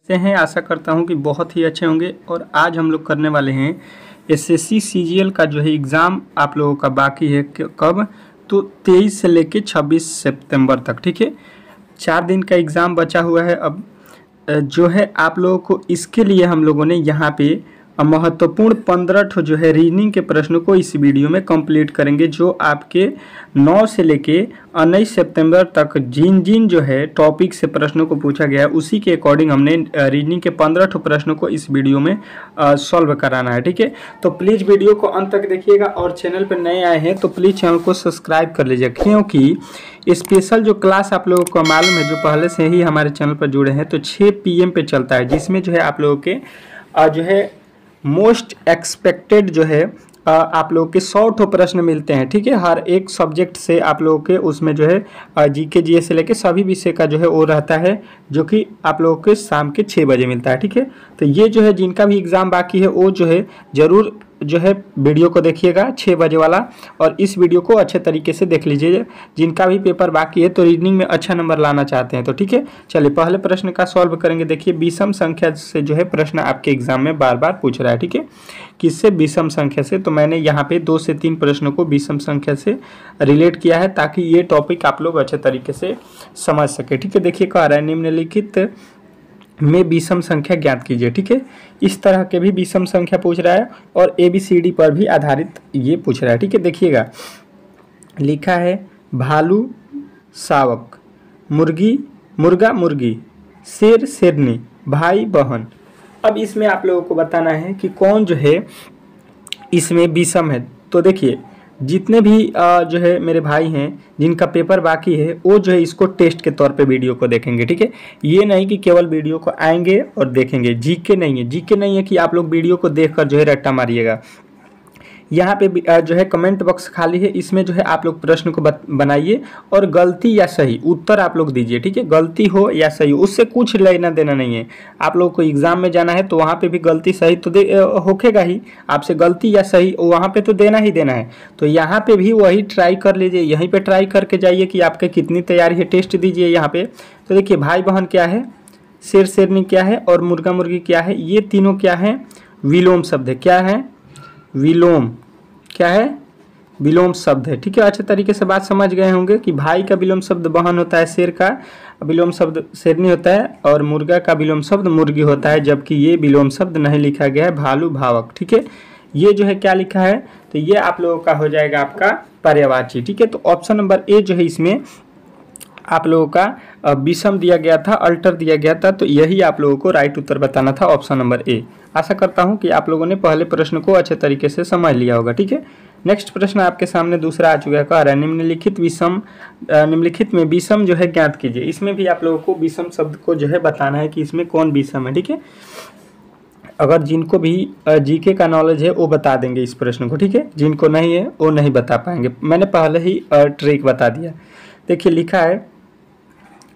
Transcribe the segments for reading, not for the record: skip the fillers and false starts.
से हैं। आशा करता हूं कि बहुत ही अच्छे होंगे। और आज हम लोग करने वाले हैं एसएससी सीजीएल का जो है एग्ज़ाम आप लोगों का बाकी है कब, तो 23 से लेके 26 सितंबर तक। ठीक है, 4 दिन का एग्ज़ाम बचा हुआ है। अब जो है आप लोगों को इसके लिए हम लोगों ने यहाँ पे महत्वपूर्ण 15 जो है रीजनिंग के प्रश्नों को इस वीडियो में कंप्लीट करेंगे, जो आपके 9 से लेके 19 सितंबर तक जिन जिन जो है टॉपिक से प्रश्नों को पूछा गया है उसी के अकॉर्डिंग हमने रीजनिंग के 15 प्रश्नों को इस वीडियो में सॉल्व कराना है। ठीक है, तो प्लीज़ वीडियो को अंत तक देखिएगा और चैनल पर नए आए हैं तो प्लीज़ चैनल को सब्सक्राइब कर लीजिए, क्योंकि स्पेशल जो क्लास आप लोगों को मालूम है जो पहले से ही हमारे चैनल पर जुड़े हैं तो 6 PM पे चलता है, जिसमें जो है आप लोगों के जो है मोस्ट एक्सपेक्टेड जो है आप लोगों के 100 प्रश्न मिलते हैं। ठीक है, हर एक सब्जेक्ट से आप लोगों के उसमें जो है जीके जीएस से लेके सभी विषय का जो है वो रहता है, जो कि आप लोगों के शाम के 6 बजे मिलता है। ठीक है, तो ये जो है जिनका भी एग्ज़ाम बाकी है वो जो है ज़रूर जो है वीडियो को देखिएगा 6 बजे वाला, और इस वीडियो को अच्छे तरीके से देख लीजिए। जिनका भी पेपर बाकी है तो रीजनिंग में अच्छा नंबर लाना चाहते हैं तो ठीक है, चलिए पहले प्रश्न का सॉल्व करेंगे। देखिए, विषम संख्या से जो है प्रश्न आपके एग्जाम में बार बार पूछ रहा है। ठीक है, किससे? विषम संख्या से। तो मैंने यहाँ पे 2 से 3 प्रश्नों को विषम संख्या से रिलेट किया है ताकि ये टॉपिक आप लोग अच्छे तरीके से समझ सके। ठीक है, देखिए कह रहा है निम्नलिखित में विषम संख्या ज्ञात कीजिए। ठीक है, इस तरह के भी विषम संख्या पूछ रहा है और ABCD पर भी आधारित ये पूछ रहा है। ठीक है, देखिएगा लिखा है भालू शावक, मुर्गी मुर्गा मुर्गी, शेर शेरनी, भाई बहन। अब इसमें आप लोगों को बताना है कि कौन जो है इसमें विषम है। तो देखिए जितने भी जो है मेरे भाई हैं जिनका पेपर बाकी है वो जो है इसको टेस्ट के तौर पे वीडियो को देखेंगे। ठीक है, ये नहीं कि केवल वीडियो को आएंगे और देखेंगे। जीके नहीं है कि आप लोग वीडियो को देखकर जो है रट्टा मारिएगा। यहाँ पे जो है कमेंट बॉक्स खाली है, इसमें जो है आप लोग प्रश्न को बनाइए और गलती या सही उत्तर आप लोग दीजिए। ठीक है, गलती हो या सही उससे कुछ लेना देना नहीं है। आप लोग को एग्जाम में जाना है तो वहाँ पे भी गलती सही तो होखेगा ही, आपसे गलती या सही वहाँ पे तो देना ही देना है। तो यहाँ पे भी वही ट्राई कर लीजिए, यहीं पे ट्राई करके जाइए कि आपके कितनी तैयारी है, टेस्ट दीजिए यहाँ पे। तो देखिए भाई बहन क्या है, शेर शेरनी क्या है और मुर्गा मुर्गी क्या है, ये तीनों क्या है? विलोम शब्द है। क्या है? विलोम। क्या है? विलोम शब्द है। ठीक है, अच्छे तरीके से बात समझ गए होंगे कि भाई का विलोम शब्द बहन होता है, शेर का विलोम शब्द शेरनी होता है और मुर्गा का विलोम शब्द मुर्गी होता है, जबकि ये विलोम शब्द नहीं लिखा गया है भालू भावक। ठीक है, ये जो है क्या लिखा है, तो ये आप लोगों का हो जाएगा आपका पर्यायवाची। ठीक है, तो ऑप्शन नंबर ए जो है इसमें आप लोगों का विषम दिया गया था, अल्टर दिया गया था, तो यही आप लोगों को राइट उत्तर बताना था, ऑप्शन नंबर ए। आशा करता हूं कि आप लोगों ने पहले प्रश्न को अच्छे तरीके से समझ लिया होगा। ठीक है, नेक्स्ट प्रश्न आपके सामने दूसरा आ चुका है। कह रहा है निम्नलिखित में विषम जो है ज्ञात कीजिए। इसमें भी आप लोगों को विषम शब्द को जो है बताना है कि इसमें कौन विषम है। ठीक है, अगर जिनको भी जीके का नॉलेज है वो बता देंगे इस प्रश्न को। ठीक है, जिनको नहीं है वो नहीं बता पाएंगे, मैंने पहले ही ट्रिक बता दिया। देखिए लिखा है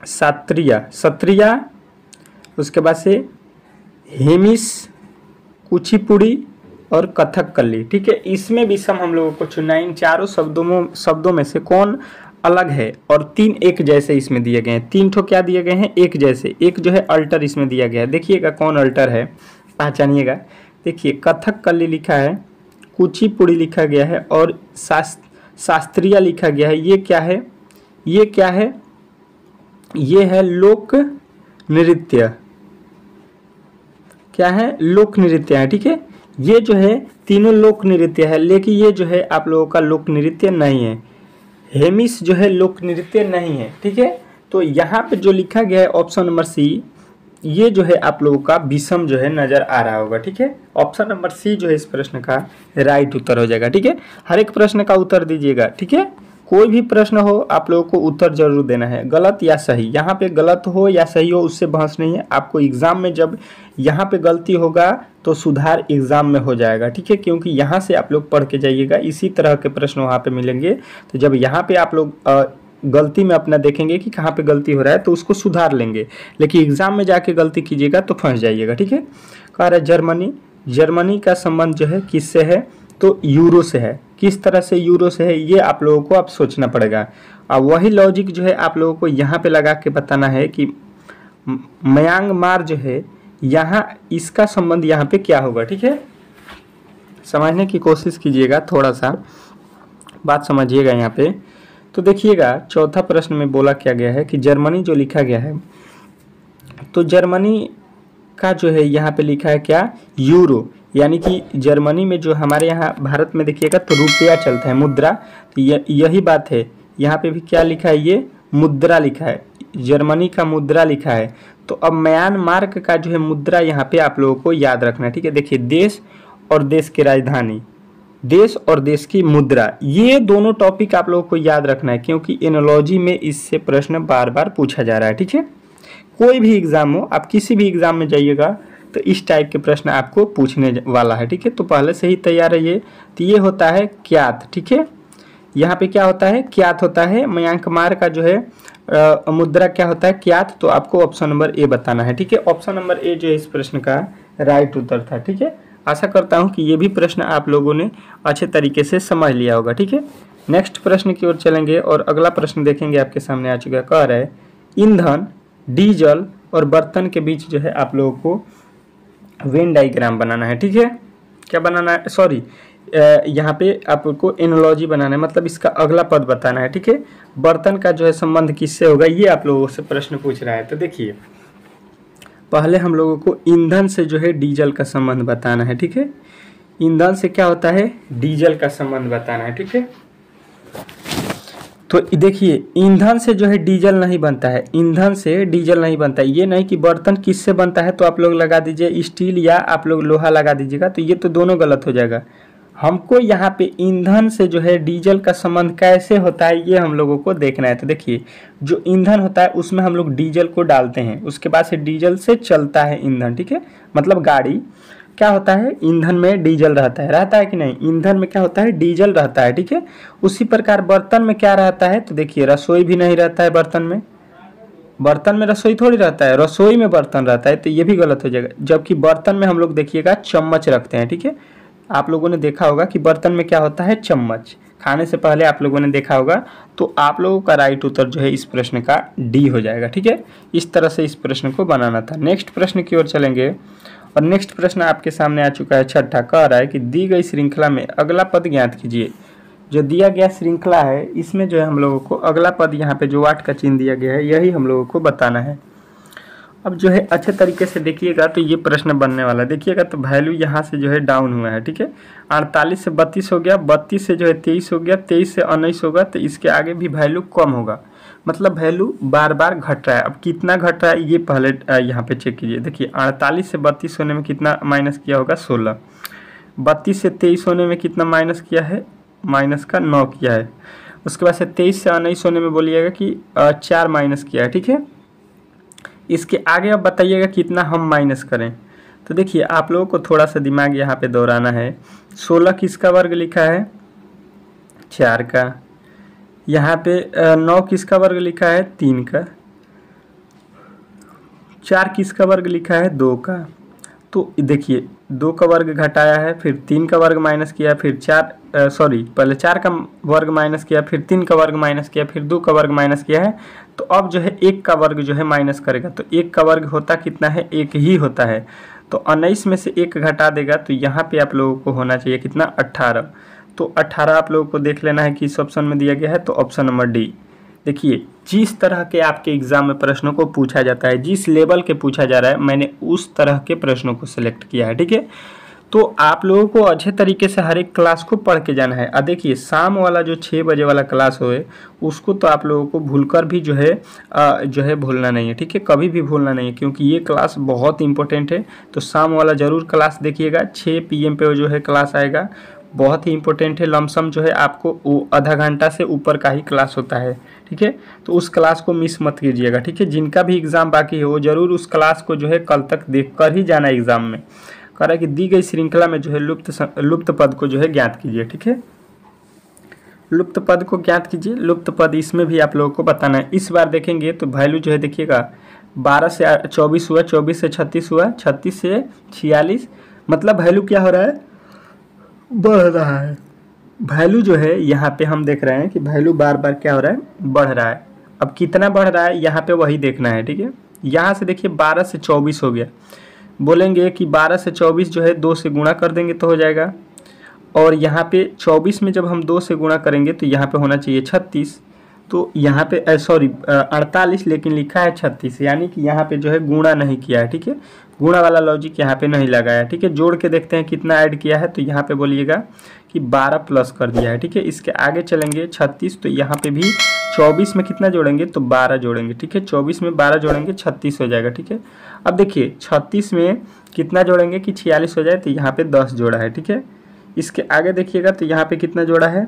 सत्रिया, उसके बाद से हेमिस, कुचिपुड़ी और कथकली। ठीक है, इसमें विषम हम लोगों को चुनना है। इन चारों शब्दों में से कौन अलग है, और 3 एक जैसे इसमें दिए गए हैं। 3 ठो क्या दिए गए हैं? एक जैसे। एक जो है अल्टर इसमें दिया गया है, देखिएगा कौन अल्टर है, पहचानिएगा। देखिए कथकली लिखा है, कुचिपुड़ी लिखा गया है और शास्त्रीय लिखा गया है। ये क्या है? ये क्या है? ये है लोक नृत्य। क्या है? लोक नृत्य है। ठीक है, ये जो है तीनों लोक नृत्य है, लेकिन ये जो है आप लोगों का लोक नृत्य नहीं है। हेमिस जो है लोक नृत्य नहीं है। ठीक है, तो यहाँ पे जो लिखा गया है ऑप्शन नंबर सी, ये जो है आप लोगों का विषम जो है नजर आ रहा होगा। ठीक है, ऑप्शन नंबर सी जो है इस प्रश्न का राइट उत्तर हो जाएगा। ठीक है, हर एक प्रश्न का उत्तर दीजिएगा। ठीक है, कोई भी प्रश्न हो आप लोगों को उत्तर जरूर देना है, गलत या सही। यहाँ पे गलत हो या सही हो उससे बहस नहीं है। आपको एग्जाम में जब यहाँ पे गलती होगा तो सुधार एग्जाम में हो जाएगा। ठीक है, क्योंकि यहाँ से आप लोग पढ़ के जाइएगा, इसी तरह के प्रश्न वहाँ पे मिलेंगे। तो जब यहाँ पे आप लोग गलती में अपना देखेंगे कि कहाँ पे गलती हो रहा है तो उसको सुधार लेंगे, लेकिन एग्जाम में जाके गलती कीजिएगा तो फंस जाइएगा। ठीक है, कह रहा है जर्मनी का संबंध जो है किससे है, तो यूरो से है। किस तरह से यूरो से है ये आप लोगों को अब सोचना पड़ेगा। अब वही लॉजिक जो है आप लोगों को यहाँ पे लगा के बताना है कि म्यांमार जो है यहाँ इसका संबंध यहाँ पे क्या होगा, ठीक है। समझने की कोशिश कीजिएगा, थोड़ा सा बात समझिएगा यहाँ पे। तो देखिएगा चौथा प्रश्न में बोला क्या गया है कि जर्मनी जो लिखा गया है, तो जर्मनी का जो है यहाँ पे लिखा है क्या, यूरो, यानी कि जर्मनी में जो हमारे यहाँ भारत में देखिएगा तो रुपया चलता है, मुद्रा। तो यही बात है, यहाँ पे भी क्या लिखा है, ये मुद्रा लिखा है, जर्मनी का मुद्रा लिखा है। तो अब म्यांमार का जो है मुद्रा यहाँ पे आप लोगों को याद रखना है, ठीक है। देखिए देश और देश की राजधानी, देश और देश की मुद्रा, ये दोनों टॉपिक आप लोगों को याद रखना है, क्योंकि एनोलॉजी में इससे प्रश्न बार बार पूछा जा रहा है, ठीक है। कोई भी एग्जाम हो, आप किसी भी एग्जाम में जाइएगा तो इस टाइप के प्रश्न आपको पूछने वाला है, ठीक है। तो पहले से ही तैयार रहिए। तो ये होता है क्यात, ठीक है। यहाँ पे क्या होता है, क्यात होता है। म्यांमार का जो है मुद्रा क्या होता है, क्यात। तो आपको ऑप्शन नंबर ए बताना है, ठीक है। ऑप्शन नंबर ए जो है इस प्रश्न का राइट उत्तर था, ठीक है। आशा करता हूँ कि ये भी प्रश्न आप लोगों ने अच्छे तरीके से समझ लिया होगा, ठीक है। नेक्स्ट प्रश्न की ओर चलेंगे और अगला प्रश्न देखेंगे, आपके सामने आ चुका है। कह रहा है ईंधन, डीजल और बर्तन के बीच जो है आप लोगों को वेन डायग्राम बनाना है, ठीक है। क्या बनाना है, सॉरी, यहाँ पे आपको एनोलॉजी बनाना है, मतलब इसका अगला पद बताना है, ठीक है। बर्तन का जो है संबंध किससे होगा, ये आप लोगों से प्रश्न पूछ रहा है। तो देखिए पहले हम लोगों को ईंधन से जो है डीजल का संबंध बताना है, ठीक है। ईंधन से क्या होता है, डीजल का संबंध बताना है, ठीक है। तो देखिए ईंधन से जो है डीजल नहीं बनता है, ईंधन से डीजल नहीं बनता है। ये नहीं कि बर्तन किससे बनता है तो आप लोग लगा दीजिए स्टील या आप लोग लोहा लगा दीजिएगा, तो ये तो दोनों गलत हो जाएगा। हमको यहाँ पे ईंधन से जो है डीजल का संबंध कैसे होता है ये हम लोगों को देखना है। तो देखिए जो ईंधन होता है उसमें हम लोग डीजल को डालते हैं, उसके बाद से डीजल से चलता है ईंधन, ठीक है। मतलब गाड़ी क्या होता है, ईंधन में डीजल रहता है कि नहीं, ईंधन में क्या होता है, डीजल रहता है, ठीक है। उसी प्रकार बर्तन में क्या रहता है, तो देखिए रसोई भी नहीं रहता है बर्तन में, बर्तन में रसोई थोड़ी रहता है, रसोई में बर्तन रहता है, तो ये भी गलत हो जाएगा। जबकि बर्तन में हम लोग देखिएगा चम्मच रखते हैं, ठीक है। आप लोगों ने देखा होगा कि बर्तन में क्या होता है, चम्मच, खाने से पहले आप लोगों ने देखा होगा। तो आप लोगों का राइट उत्तर जो है इस प्रश्न का डी हो जाएगा, ठीक है। इस तरह से इस प्रश्न को बनाना था। नेक्स्ट प्रश्न की ओर चलेंगे और नेक्स्ट प्रश्न आपके सामने आ चुका है छठा। कह रहा है कि दी गई श्रृंखला में अगला पद ज्ञात कीजिए। जो दिया गया श्रृंखला है इसमें जो है हम लोगों को अगला पद यहाँ पे जो वाट का चिन्ह दिया गया है यही हम लोगों को बताना है। अब जो है अच्छे तरीके से देखिएगा तो ये प्रश्न बनने वाला है। देखिएगा तो वैल्यू यहाँ से जो है डाउन हुआ है, ठीक है। 48 से 32 हो गया, 32 से जो है 23 हो गया, 23 से 19 होगा, तो इसके आगे भी वैल्यू कम होगा, मतलब वैल्यू बार बार घट रहा है। अब कितना घट रहा है ये पहले यहाँ पे चेक कीजिए। देखिए 48 से 32 होने में कितना माइनस किया होगा, 16। 32 से 23 होने में कितना माइनस किया है, माइनस का 9 किया है। उसके बाद से 23 से 19 होने में बोलिएगा कि 4 माइनस किया है, ठीक है। इसके आगे अब बताइएगा कितना हम माइनस करें। तो देखिए आप लोगों को थोड़ा सा दिमाग यहाँ पे दौड़ाना है। 16 किसका वर्ग लिखा है, 4 का। यहाँ पे 9 किसका वर्ग लिखा है, 3 का। 4 किसका वर्ग लिखा है, 2 का। तो देखिए 2 का वर्ग घटाया है, फिर 3 का वर्ग माइनस किया, फिर पहले 4 का वर्ग माइनस किया, फिर 3 का वर्ग माइनस किया, फिर 2 का वर्ग माइनस किया है। तो अब जो है 1 का वर्ग जो है माइनस करेगा, तो 1 का वर्ग होता कितना है, 1 ही होता है। तो 19 में से 1 घटा देगा, तो यहाँ पे आप लोगों को होना चाहिए कितना, 18। तो 18 आप लोगों को देख लेना है कि इस ऑप्शन में दिया गया है, तो ऑप्शन नंबर डी। देखिए जिस तरह के आपके एग्जाम में प्रश्नों को पूछा जाता है, जिस लेवल के पूछा जा रहा है, मैंने उस तरह के प्रश्नों को सिलेक्ट किया है, ठीक है। तो आप लोगों को अच्छे तरीके से हर एक क्लास को पढ़ के जाना है। अब देखिए शाम वाला जो 6 बजे वाला क्लास होए उसको तो आप लोगों को भूलकर भी जो है भूलना नहीं है, ठीक है। कभी भी भूलना नहीं है, क्योंकि ये क्लास बहुत इंपॉर्टेंट है। तो शाम वाला ज़रूर क्लास देखिएगा, 6 PM पे जो है क्लास आएगा, बहुत ही इंपॉर्टेंट है। लमसम जो है आपको वो आधा घंटा से ऊपर का ही क्लास होता है, ठीक है। तो उस क्लास को मिस मत कीजिएगा, ठीक है। जिनका भी एग्ज़ाम बाकी है वो ज़रूर उस क्लास को जो है कल तक देख कर ही जाना एग्ज़ाम में। कह रहा है कि दी गई श्रृंखला में जो है लुप्त पद को जो है ज्ञात कीजिए, ठीक है। लुप्त पद को ज्ञात कीजिए। लुप्त पद इसमें भी आप लोगों को बताना है। इस बार देखेंगे तो वैल्यू जो है देखिएगा 12 से 24 हुआ, 24 से 36 हुआ, 36 से 46, मतलब वैल्यू क्या हो रहा है, बढ़ रहा है। वैल्यू जो है यहाँ पे हम देख रहे हैं कि वैल्यू बार बार क्या हो रहा है, बढ़ रहा है। अब कितना बढ़ रहा है यहाँ पे वही देखना है, ठीक है। यहाँ से देखिए 12 से 24 हो गया, बोलेंगे कि 12 से 24 जो है 2 से गुणा कर देंगे तो हो जाएगा। और यहाँ पे 24 में जब हम 2 से गुणा करेंगे तो यहाँ पे होना चाहिए 36, तो यहाँ पे सॉरी 48, लेकिन लिखा है 36, यानी कि यहाँ पे जो है गुणा नहीं किया है। ठीक है, गुणा वाला लॉजिक यहाँ पे नहीं लगाया। ठीक है, जोड़ के देखते हैं कितना ऐड किया है, तो यहाँ पे बोलिएगा कि 12 प्लस कर दिया है। ठीक है, इसके आगे चलेंगे 36, तो यहाँ पे भी 24 में कितना जोड़ेंगे तो 12 जोड़ेंगे। ठीक है, 24 में 12 जोड़ेंगे 36 हो जाएगा। ठीक है, अब देखिए 36 में कितना जोड़ेंगे कि 46 हो जाए, तो यहाँ पे 10 जोड़ा है। ठीक है, इसके आगे देखिएगा तो यहाँ पे कितना जोड़ा है,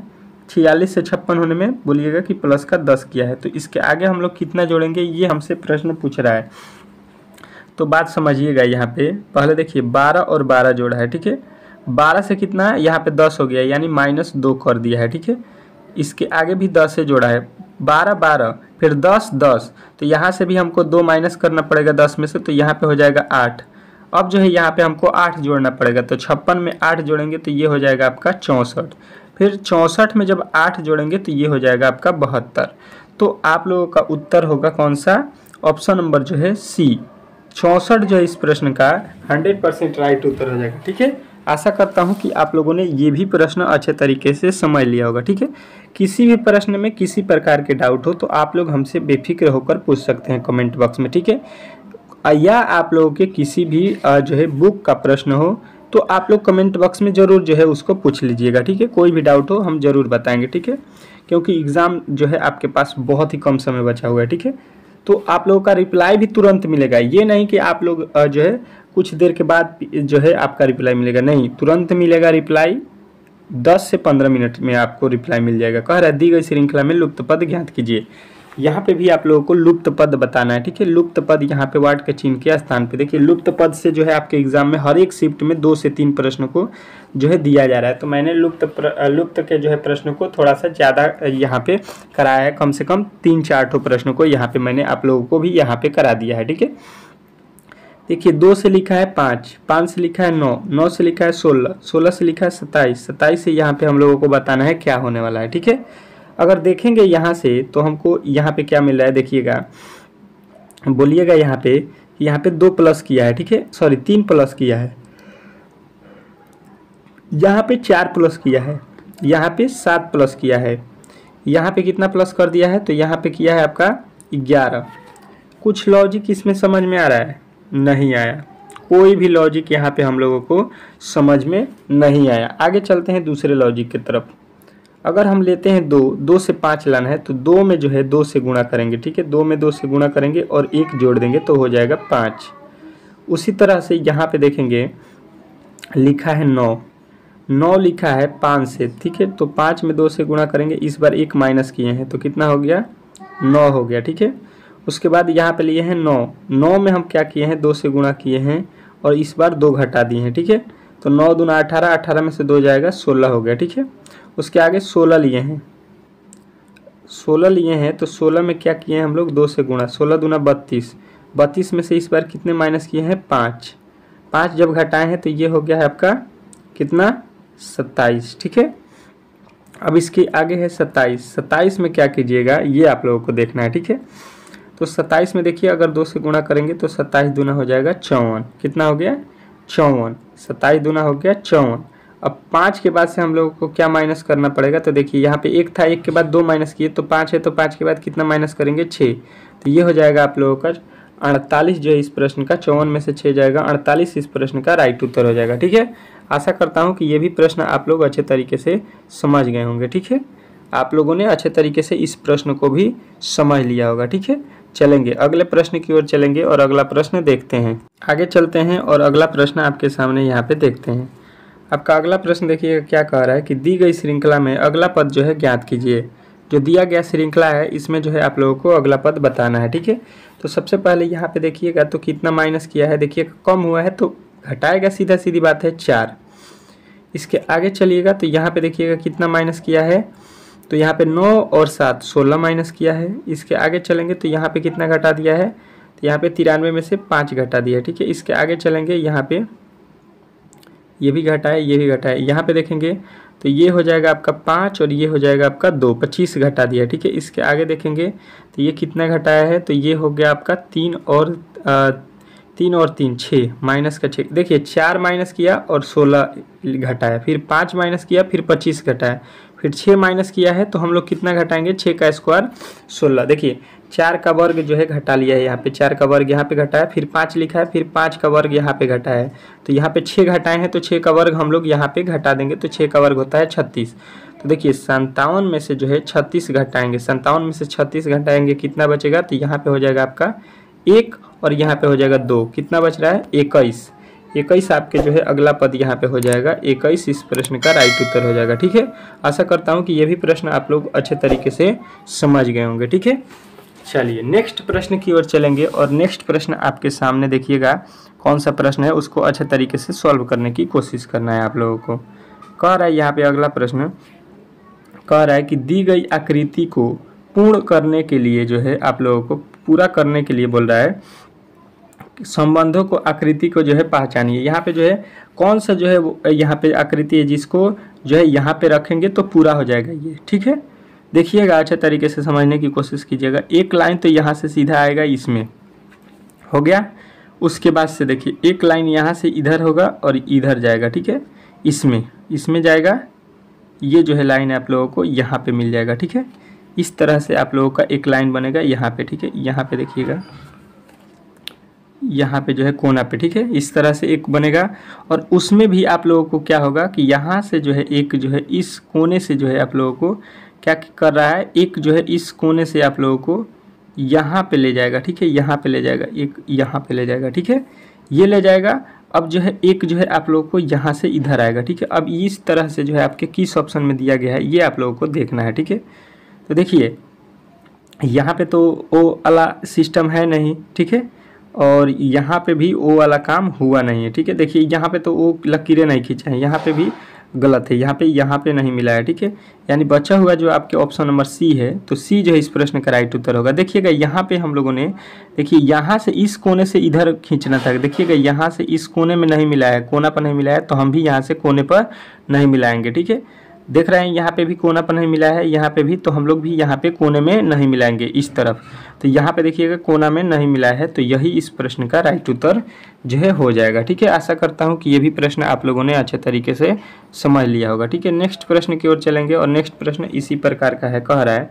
46 से 56 होने में बोलिएगा कि प्लस का 10 किया है। तो इसके आगे हम लोग कितना जोड़ेंगे, ये हमसे प्रश्न पूछ रहा है, तो बात समझिएगा। यहाँ पे पहले देखिए 12 और 12 जोड़ा है। ठीक है, 12 से कितना है, यहाँ पे 10 हो गया, यानी -2 कर दिया है। ठीक है, इसके आगे भी 10 से जोड़ा है, 12 12 फिर 10 10, तो यहाँ से भी हमको 2 माइनस करना पड़ेगा 10 में से, तो यहाँ पे हो जाएगा 8। अब जो है यहाँ पे हमको 8 जोड़ना पड़ेगा, तो 56 में 8 जोड़ेंगे तो ये हो जाएगा आपका 64। फिर 64 में जब 8 जोड़ेंगे तो ये हो जाएगा आपका 72। तो आप लोगों का उत्तर होगा कौन सा, ऑप्शन नंबर जो है सी, 64 जो है इस प्रश्न का 100% राइट उत्तर हो जाएगा। ठीक है, आशा करता हूं कि आप लोगों ने ये भी प्रश्न अच्छे तरीके से समझ लिया होगा। ठीक है, किसी भी प्रश्न में किसी प्रकार के डाउट हो तो आप लोग हमसे बेफिक्र होकर पूछ सकते हैं कमेंट बॉक्स में। ठीक है, या आप लोगों के किसी भी जो है बुक का प्रश्न हो तो आप लोग कमेंट बॉक्स में ज़रूर जो है उसको पूछ लीजिएगा। ठीक है, कोई भी डाउट हो हम ज़रूर बताएंगे। ठीक है, क्योंकि एग्ज़ाम जो है आपके पास बहुत ही कम समय बचा हुआ है। ठीक है, तो आप लोगों का रिप्लाई भी तुरंत मिलेगा, ये नहीं कि आप लोग जो है कुछ देर के बाद जो है आपका रिप्लाई मिलेगा, नहीं, तुरंत मिलेगा रिप्लाई। 10 से 15 मिनट में आपको रिप्लाई मिल जाएगा। कह रहा है दी गई श्रृंखला में लुप्त पद ज्ञात कीजिए, यहाँ पे भी आप लोगों को लुप्त पद बताना है। ठीक है, लुप्त पद यहाँ पे वार्ड के चिन्ह के स्थान पे देखिए, लुप्त पद से जो है आपके एग्जाम में हर एक शिफ्ट में 2 से 3 प्रश्नों को जो है दिया जा रहा है। तो मैंने लुप्त के जो है प्रश्नों को थोड़ा सा ज़्यादा यहाँ पे कराया है, कम से कम 3-4 प्रश्नों को यहाँ पे मैंने आप लोगों को भी यहाँ पे करा दिया है। ठीक है, देखिए 2 से लिखा है 5, 5 से लिखा है 9, 9 से लिखा है 16, 16 से लिखा है 27, 27 से यहाँ पे हम लोगों को बताना है क्या होने वाला है। ठीक है, अगर देखेंगे यहाँ से तो हमको यहाँ पे क्या मिल रहा है, देखिएगा, बोलिएगा यहाँ पे 2 प्लस किया है। ठीक है, सॉरी 3 प्लस किया है, यहाँ पे 4 प्लस किया है, यहाँ पे 7 प्लस किया है, यहाँ पे कितना प्लस कर दिया है, तो यहाँ पे किया है आपका 11। कुछ लॉजिक इसमें समझ में आ रहा है, नहीं आया, कोई भी लॉजिक यहाँ पे हम लोगों को समझ में नहीं आया। आगे चलते हैं दूसरे लॉजिक की तरफ। अगर हम लेते हैं 2 से 5 लाना है, तो 2 में जो है 2 से गुणा करेंगे। ठीक है, 2 में 2 से गुणा करेंगे और 1 जोड़ देंगे तो हो जाएगा 5। उसी तरह से यहाँ पे देखेंगे लिखा है 9, 9 लिखा है 5 से। ठीक है, तो 5 में 2 से गुणा करेंगे, इस बार 1 माइनस किए हैं तो कितना हो गया, 9 हो गया। ठीक है, उसके बाद यहाँ पे लिए हैं 9, 9 में हम क्या किए हैं, 2 से गुणा किए हैं और इस बार 2 घटा दिए हैं। ठीक है, तो 9 दूना 18, 18 में से 2 जाएगा 16 हो गया। ठीक है, उसके आगे 16 लिए हैं, 16 लिए हैं तो 16 में क्या किए हैं हम लोग, 2 से गुणा, 16 दूना 32, 32 में से इस बार कितने माइनस किए हैं, 5, 5 जब घटाए हैं तो ये हो गया है आपका कितना, 27। ठीक है, अब इसके आगे है 27, 27 में क्या कीजिएगा ये आप लोगों को देखना है। ठीक है, तो 27 में देखिए अगर 2 से गुणा करेंगे तो 27 दूना हो जाएगा 54, कितना हो गया 54, 27 दूना हो गया 54। अब 5 के बाद से हम लोगों को क्या माइनस करना पड़ेगा, तो देखिए यहाँ पे 1 था, 1 के बाद 2 माइनस किए तो 5 है, तो 5 के बाद कितना माइनस करेंगे 6, तो ये हो जाएगा आप लोगों का 48 जो है इस प्रश्न का, 54 में से 6 जाएगा 48 इस प्रश्न का राइट उत्तर हो जाएगा। ठीक है, आशा करता हूँ कि ये भी प्रश्न आप लोग अच्छे तरीके से समझ गए होंगे। ठीक है, आप लोगों ने अच्छे तरीके से इस प्रश्न को भी समझ लिया होगा। ठीक है, चलेंगे अगले प्रश्न की ओर चलेंगे और अगला प्रश्न देखते हैं। आगे चलते हैं और अगला प्रश्न आपके सामने यहाँ पे देखते हैं। आपका अगला प्रश्न देखिएगा क्या कह रहा है कि दी गई श्रृंखला में अगला पद जो है ज्ञात कीजिए। जो दिया गया श्रृंखला है इसमें जो है आप लोगों को अगला पद बताना है। ठीक है, तो सबसे पहले यहाँ पे देखिएगा तो कितना माइनस किया है, देखिए कम हुआ है तो घटाएगा, सीधा सीधी बात है 4। इसके आगे चलिएगा तो यहाँ पे देखिएगा कितना माइनस किया है, तो यहाँ पे 9 और 7 16 माइनस किया है। इसके आगे चलेंगे तो यहाँ पे कितना घटा दिया है, तो यहाँ पे 93 में से 5 घटा दिया है। ठीक है, इसके आगे चलेंगे यहाँ पे ये भी घटा है, ये भी घटा है। यहाँ पे देखेंगे तो ये हो जाएगा आपका 5 और ये हो जाएगा आपका 2, 25 घटा दिया। ठीक है, इसके आगे देखेंगे तो ये कितना घटाया है, तो ये हो गया आपका 3 और 3 और 3 6, माइनस का 6, देखिए 4 माइनस किया और 16 घटाया, फिर 5 माइनस किया, फिर 25 घटाया, फिर 6 माइनस किया है तो हम लोग कितना घटाएंगे, 6 का स्क्वायर 16। देखिए 4 का वर्ग जो है घटा लिया है, यहाँ पे 4 का वर्ग यहाँ पे घटाया, फिर 5 लिखा है, फिर 5 का वर्ग यहाँ पे घटाया है, तो यहाँ पे 6 घटाए हैं तो 6 का वर्ग हम लोग यहाँ पे घटा देंगे, तो 6 का वर्ग होता है 36। तो देखिए 57 में से जो है 36 घटाएंगे, 57 में से 36 घटाएंगे कितना बचेगा, तो यहाँ पे हो जाएगा आपका 1 और यहाँ पे हो जाएगा 2, कितना बच रहा है 21। 21 आपके जो है अगला पद यहाँ पे हो जाएगा 21, इस प्रश्न का राइट उत्तर हो जाएगा। ठीक है, आशा करता हूँ कि ये भी प्रश्न आप लोग अच्छे तरीके से समझ गए होंगे। ठीक है, चलिए नेक्स्ट प्रश्न की ओर चलेंगे, और नेक्स्ट प्रश्न आपके सामने देखिएगा कौन सा प्रश्न है, उसको अच्छे तरीके से सॉल्व करने की कोशिश करना है आप लोगों को। कह रहा है यहाँ पे अगला प्रश्न कह रहा है कि दी गई आकृति को पूर्ण करने के लिए जो है आप लोगों को पूरा करने के लिए बोल रहा है संबंधों को आकृति को जो है पहचानिए। यहाँ पे जो है कौन सा जो है वो यहाँ पे आकृति है जिसको जो है यहाँ पे रखेंगे तो पूरा हो जाएगा ये। ठीक है, देखिएगा अच्छे तरीके से समझने की कोशिश कीजिएगा। एक लाइन तो यहाँ से सीधा आएगा, इसमें हो गया, उसके बाद से देखिए एक लाइन यहाँ से इधर होगा और इधर जाएगा। ठीक है, इसमें जाएगा, ये जो है लाइन आप लोगों को यहाँ पे मिल जाएगा। ठीक है, इस तरह से आप लोगों का एक लाइन बनेगा यहाँ पे। ठीक है, यहाँ पे देखिएगा, यहाँ पे जो है कोना पे। ठीक है, इस तरह से एक बनेगा, और उसमें भी आप लोगों को क्या होगा कि यहाँ से जो है एक जो है इस कोने से जो है आप लोगों को क्या कर रहा है, एक जो है इस कोने से आप लोगों को यहाँ पे ले जाएगा। ठीक है, यहाँ पे ले जाएगा, एक यहाँ पे ले जाएगा। ठीक है, ये ले जाएगा। अब जो है एक जो है आप लोगों को यहाँ से इधर आएगा। ठीक है, अब इस तरह से जो है आपके किस ऑप्शन में दिया गया है ये आप लोगों को देखना है। ठीक है, तो देखिए यहाँ पे तो ओ वाला सिस्टम है नहीं। ठीक है, और यहाँ पे भी ओ वाला काम हुआ नहीं है। ठीक है, देखिए यहाँ पे तो ओ लकीरें नहीं खींचा है, यहाँ पे भी गलत है, यहाँ पे नहीं मिला है। ठीक है, यानी बचा हुआ जो आपके ऑप्शन नंबर सी है, तो सी जो है इस प्रश्न का राइट उत्तर होगा। देखिएगा यहाँ पे हम लोगों ने देखिए यहाँ से इस कोने से इधर खींचना था, देखिएगा यहाँ से इस कोने में नहीं मिला है, कोना पर नहीं मिला है, तो हम भी यहाँ से कोने पर नहीं मिलाएंगे। ठीक है, देख रहे हैं यहाँ पे भी कोना पर नहीं मिला है, यहाँ पे भी, तो हम लोग भी यहाँ पे कोने में नहीं मिलाएंगे इस तरफ, तो यहाँ पे देखिएगा कोना में नहीं मिला है, तो यही इस प्रश्न का राइट उत्तर जो है हो जाएगा। ठीक है, आशा करता हूँ कि ये भी प्रश्न आप लोगों ने अच्छे तरीके से समझ लिया होगा। ठीक है, नेक्स्ट प्रश्न की ओर चलेंगे, और नेक्स्ट प्रश्न इसी प्रकार का है। कह रहा है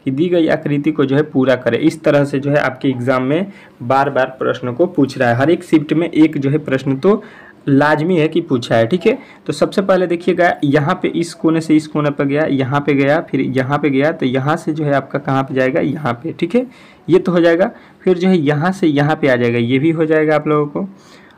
कि दी गई आकृति को जो है पूरा करें। इस तरह से जो है आपके एग्जाम में बार बार प्रश्न को पूछ रहा है, हर एक शिफ्ट में एक जो है प्रश्न तो लाजमी है कि पूछा है। ठीक है, तो सबसे पहले देखिएगा यहाँ पे इस कोने से इस कोने पर गया, यहाँ पे गया, फिर यहाँ पे गया, तो यहाँ से जो है आपका कहाँ पे जाएगा, यहाँ पे। ठीक है, ये तो हो जाएगा, फिर जो है यहाँ से यहाँ पे आ जाएगा, ये भी हो जाएगा आप लोगों को।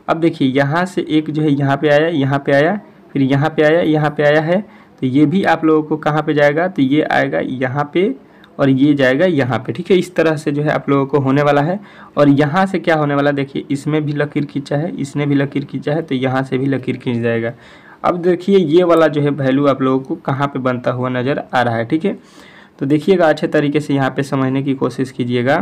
अब देखिए यहाँ से एक जो है यहाँ पे आया, यहाँ पे आया, फिर यहाँ पे आया, यहाँ पे आया है, तो ये भी आप लोगों को कहाँ पे जाएगा, तो ये आएगा यहाँ पे और ये जाएगा यहाँ पे। ठीक है, इस तरह से जो है आप लोगों को होने वाला है। और यहाँ से क्या होने वाला, देखिए इसमें भी लकीर खींचा है, इसने भी लकीर खींचा है, तो यहाँ से भी लकीर खींच जाएगा। अब देखिए ये वाला जो है वैल्यू आप लोगों को कहाँ पे बनता हुआ नज़र आ रहा है। ठीक है, तो देखिएगा अच्छे तरीके से यहाँ पे समझने की कोशिश कीजिएगा।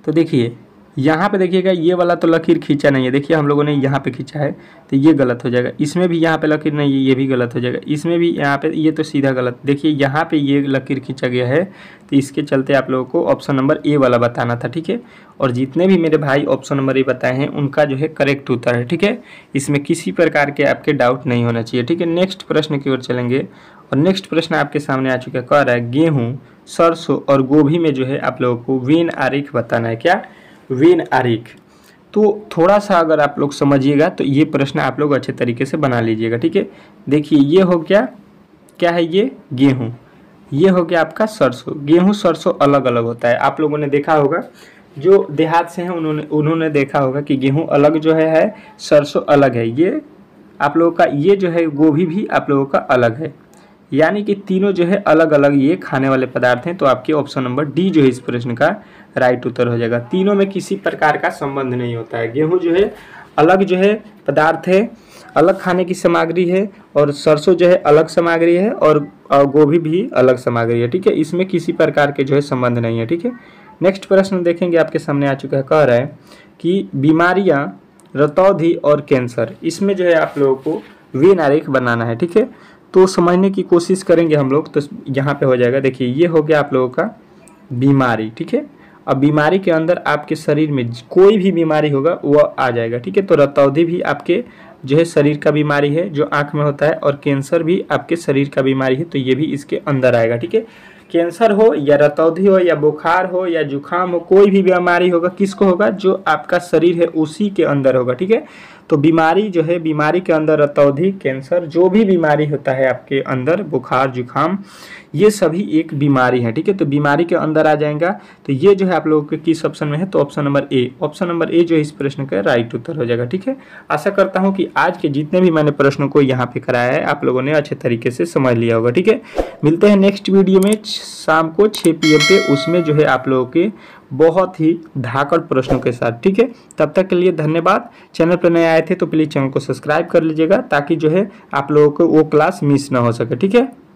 तो देखिए यहाँ पे देखिएगा ये वाला तो लकीर खींचा नहीं है, देखिए हम लोगों ने यहाँ पे खींचा है, तो ये गलत हो जाएगा। इसमें भी यहाँ पे लकीर नहीं है, ये भी गलत हो जाएगा। इसमें भी यहाँ पे ये तो सीधा गलत, देखिए यहाँ पे ये लकीर खींचा गया है, तो इसके चलते आप लोगों को ऑप्शन नंबर ए वाला बताना था। ठीक है, और जितने भी मेरे भाई ऑप्शन नंबर ए बताए हैं उनका जो है करेक्ट उत्तर है। ठीक है, इसमें किसी प्रकार के आपके डाउट नहीं होना चाहिए। ठीक है, नेक्स्ट प्रश्न की ओर चलेंगे, और नेक्स्ट प्रश्न आपके सामने आ चुका है। कह रहा है गेहूँ, सरसों और गोभी में जो है आप लोगों को वेन आरेख बताना है। क्या वेन आरेख, तो थोड़ा सा अगर आप लोग समझिएगा तो ये प्रश्न आप लोग अच्छे तरीके से बना लीजिएगा। ठीक है, देखिए ये हो गया, क्या है ये गेहूँ, ये हो गया आपका सरसों। गेहूँ सरसों अलग अलग होता है, आप लोगों ने देखा होगा, जो देहात से हैं उन्होंने देखा होगा कि गेहूँ अलग जो है सरसों अलग है। ये आप लोगों का ये जो है गोभी भी आप लोगों का अलग है, यानी कि तीनों जो है अलग अलग ये खाने वाले पदार्थ हैं। तो आपके ऑप्शन नंबर डी जो है इस प्रश्न का राइट उत्तर हो जाएगा। तीनों में किसी प्रकार का संबंध नहीं होता है। गेहूं जो है अलग जो है पदार्थ है, अलग खाने की सामग्री है, और सरसों जो है अलग सामग्री है, और गोभी भी अलग सामग्री है। ठीक है, इसमें किसी प्रकार के जो है संबंध नहीं है। ठीक है, नेक्स्ट प्रश्न देखेंगे, आपके सामने आ चुका है। कह रहा है कि बीमारियां, रतौंधी और कैंसर, इसमें जो है आप लोगों को वेन आरेख बनाना है। ठीक है, तो समझने की कोशिश करेंगे हम लोग। तो यहाँ पे हो जाएगा, देखिए ये हो गया आप लोगों का बीमारी। ठीक है, अब बीमारी के अंदर आपके शरीर में कोई भी बीमारी होगा वह आ जाएगा, ठीक है। तो रतौंधी भी आपके जो है शरीर का बीमारी है जो आँख में होता है, और कैंसर भी आपके शरीर का बीमारी है, तो ये भी इसके अंदर आएगा, ठीक है। कैंसर हो या रतौंधी हो या बुखार हो या जुखाम हो, कोई भी बीमारी होगा किसको होगा, जो आपका शरीर है उसी के अंदर होगा, ठीक है। तो बीमारी जो है, बीमारी के अंदर रतौंधी, कैंसर, जो भी बीमारी होता है आपके अंदर, बुखार जुखाम, ये सभी एक बीमारी है, ठीक है। तो बीमारी के अंदर आ जाएगा। तो ये जो है आप लोगों के किस ऑप्शन में है, तो option number A, option number A जो है इस प्रश्न का राइट उत्तर हो जाएगा, ठीक है। आशा करता हूँ कि आज के जितने भी मैंने प्रश्नों को यहाँ पे कराया है आप लोगों ने अच्छे तरीके से समझ लिया होगा, ठीक है। मिलते हैं नेक्स्ट वीडियो में शाम को 6 PM पे, उसमें जो है आप लोगों के बहुत ही धाकड़ प्रश्नों के साथ, ठीक है। तब तक के लिए धन्यवाद। चैनल पर नए आए थे तो प्लीज़ चैनल को सब्सक्राइब कर लीजिएगा, ताकि जो है आप लोगों को वो क्लास मिस ना हो सके, ठीक है।